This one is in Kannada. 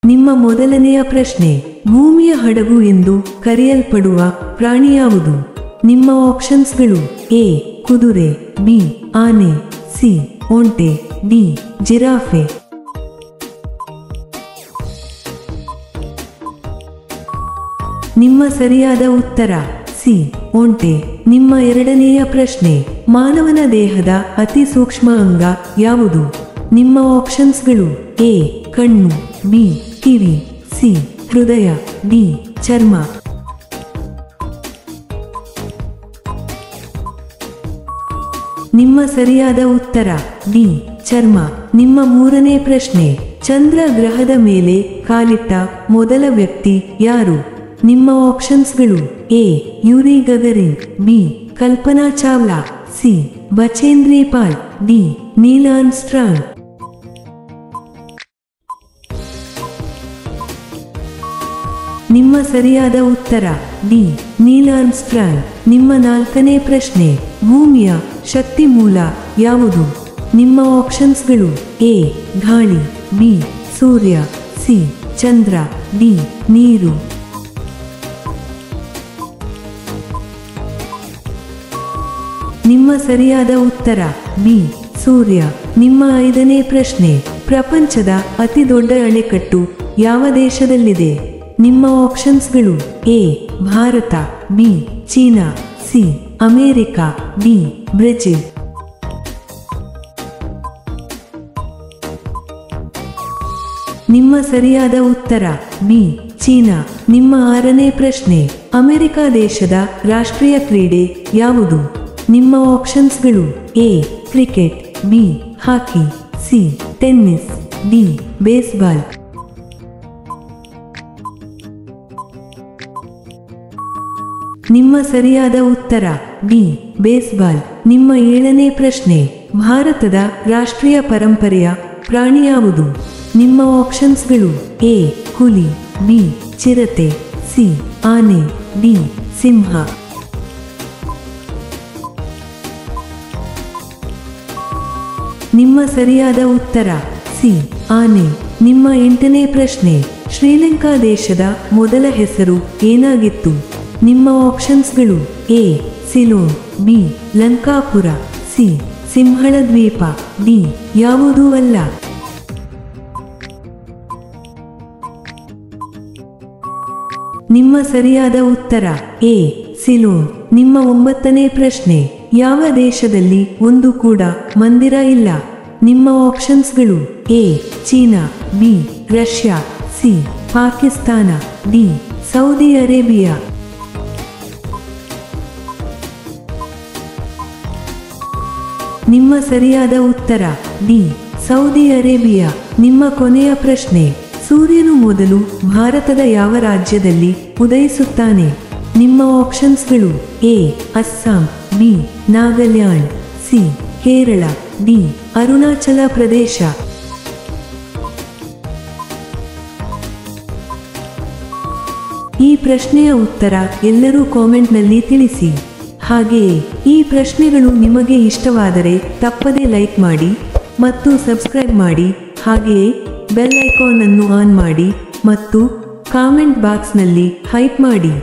ನಿಮ್ಮ ಮೊದಲನೆಯ ಪ್ರಶ್ನೆ, ಭೂಮಿಯ ಹಡಗು ಎಂದು ಕರೆಯಲ್ಪಡುವ ಪ್ರಾಣಿ ಯಾವುದು? ನಿಮ್ಮ ಆಪ್ಷನ್ಸ್ಗಳು: ಎ ಕುದುರೆ, ಬಿ ಆನೆ, ಸಿ ಒಂಟೆ, ಡಿ ಜಿರಾಫೆ. ನಿಮ್ಮ ಸರಿಯಾದ ಉತ್ತರ ಸಿ ಒಂಟೆ. ನಿಮ್ಮ ಎರಡನೆಯ ಪ್ರಶ್ನೆ, ಮಾನವನ ದೇಹದ ಅತಿ ಸೂಕ್ಷ್ಮ ಅಂಗ ಯಾವುದು? ನಿಮ್ಮ ಆಪ್ಷನ್ಸ್ಗಳು: ಎ ಕಣ್ಣು, ಬಿ ಕಿವಿ, ಸಿ ಹೃದಯ, ಡಿ ಚರ್ಮ. ನಿಮ್ಮ ಸರಿಯಾದ ಉತ್ತರ ಡಿ ಚರ್ಮ. ನಿಮ್ಮ ಮೂರನೇ ಪ್ರಶ್ನೆ, ಚಂದ್ರ ಗ್ರಹದ ಮೇಲೆ ಕಾಲಿಟ್ಟ ಮೊದಲ ವ್ಯಕ್ತಿ ಯಾರು? ನಿಮ್ಮ ಆಪ್ಷನ್ಸ್ಗಳು: A Yuri Gagarin, B Kalpana Chawla, C Bachendri Pal, D Neil Armstrong. ನಿಮ್ಮ ಸರಿಯಾದ ಉತ್ತರ ಡಿ ನೀಲ್ ಆರ್ಮ್ಸ್ಟ್ರಾಂಗ್. ನಿಮ್ಮ ನಾಲ್ಕನೇ ಪ್ರಶ್ನೆ, ಭೂಮಿಯ ಶಕ್ತಿ ಮೂಲ ಯಾವುದು? ನಿಮ್ಮ ಆಪ್ಷನ್ಸ್ಗಳು: ಎ ಗಾಳಿ, ಬಿ ಸೂರ್ಯ, ಸಿ ಚಂದ್ರ, ಡಿ ನೀರು. ನಿಮ್ಮ ಸರಿಯಾದ ಉತ್ತರ ಬಿ ಸೂರ್ಯ. ನಿಮ್ಮ ಐದನೇ ಪ್ರಶ್ನೆ, ಪ್ರಪಂಚದ ಅತಿ ದೊಡ್ಡ ಅಣೆಕಟ್ಟು ಯಾವ ದೇಶದಲ್ಲಿದೆ? ನಿಮ್ಮ ಆಪ್ಷನ್ಸ್ಗಳು: A Bharat, B China, C America, D Brazil. ನಿಮ್ಮ ಸರಿಯಾದ ಉತ್ತರ ಬಿ ಚೀನಾ. ನಿಮ್ಮ ಆರನೇ ಪ್ರಶ್ನೆ, ಅಮೆರಿಕ ದೇಶದ ರಾಷ್ಟ್ರೀಯ ಕ್ರೀಡೆ ಯಾವುದು? ನಿಮ್ಮ ಆಪ್ಷನ್ಸ್ಗಳು: A cricket, B hockey, C tennis, D baseball. ನಿಮ್ಮ ಸರಿಯಾದ ಉತ್ತರ ಡಿ ಬೇಸ್ಬಾಲ್. ನಿಮ್ಮ ಏಳನೇ ಪ್ರಶ್ನೆ, ಭಾರತದ ರಾಷ್ಟ್ರೀಯ ಪರಂಪರೆಯ ಪ್ರಾಣಿ ಯಾವುದು? ನಿಮ್ಮ ಆಪ್ಷನ್ಸ್ಗಳು: ಎ ಹುಲಿ, ಬಿ ಚಿರತೆ, ಸಿ ಆನೆ, ಡಿ ಸಿಂಹ. ನಿಮ್ಮ ಸರಿಯಾದ ಉತ್ತರ ಸಿ ಆನೆ. ನಿಮ್ಮ ಎಂಟನೇ ಪ್ರಶ್ನೆ, ಶ್ರೀಲಂಕಾ ದೇಶದ ಮೊದಲ ಹೆಸರು ಏನಾಗಿತ್ತು? ನಿಮ್ಮ ಆಪ್ಷನ್ಸ್ಗಳು: A Ceylon, B Lankapura, C Simhala Dweepa, D ಯಾವುದೂ ಅಲ್ಲ. ನಿಮ್ಮ ಸರಿಯಾದ ಉತ್ತರ ಎ ಸಿಲೋನ್. ನಿಮ್ಮ ಒಂಬತ್ತನೇ ಪ್ರಶ್ನೆ, ಯಾವ ದೇಶದಲ್ಲಿ ಒಂದು ಕೂಡ ಮಂದಿರ ಇಲ್ಲ? ನಿಮ್ಮ ಆಪ್ಷನ್ಸ್ಗಳು: A China, B Russia, C Pakistan, D Saudi Arabia. ನಿಮ್ಮ ಸರಿಯಾದ ಉತ್ತರ ಡಿ ಸೌದಿ ಅರೇಬಿಯಾ. ನಿಮ್ಮ ಕೊನೆಯ ಪ್ರಶ್ನೆ, ಸೂರ್ಯನು ಮೊದಲು ಭಾರತದ ಯಾವ ರಾಜ್ಯದಲ್ಲಿ ಉದಯಿಸುತ್ತಾನೆ? ನಿಮ್ಮ ಆಪ್ಷನ್ಸ್ಗಳು: A Assam, B Nagaland, C Kerala, D Arunachal Pradesh. ಈ ಪ್ರಶ್ನೆಯ ಉತ್ತರ ಎಲ್ಲರೂ ಕಾಮೆಂಟ್ನಲ್ಲಿ ತಿಳಿಸಿ. ಹಾಗೆಯೇ ಈ ಪ್ರಶ್ನೆಗಳು ನಿಮಗೆ ಇಷ್ಟವಾದರೆ ತಪ್ಪದೇ ಲೈಕ್ ಮಾಡಿ ಮತ್ತು ಸಬ್ಸ್ಕ್ರೈಬ್ ಮಾಡಿ. ಹಾಗೆಯೇ ಬೆಲ್ ಐಕಾನ್ ಅನ್ನು ಆನ್ ಮಾಡಿ ಮತ್ತು ಕಾಮೆಂಟ್ ಬಾಕ್ಸ್ನಲ್ಲಿ ಹೈಪ್ ಮಾಡಿ.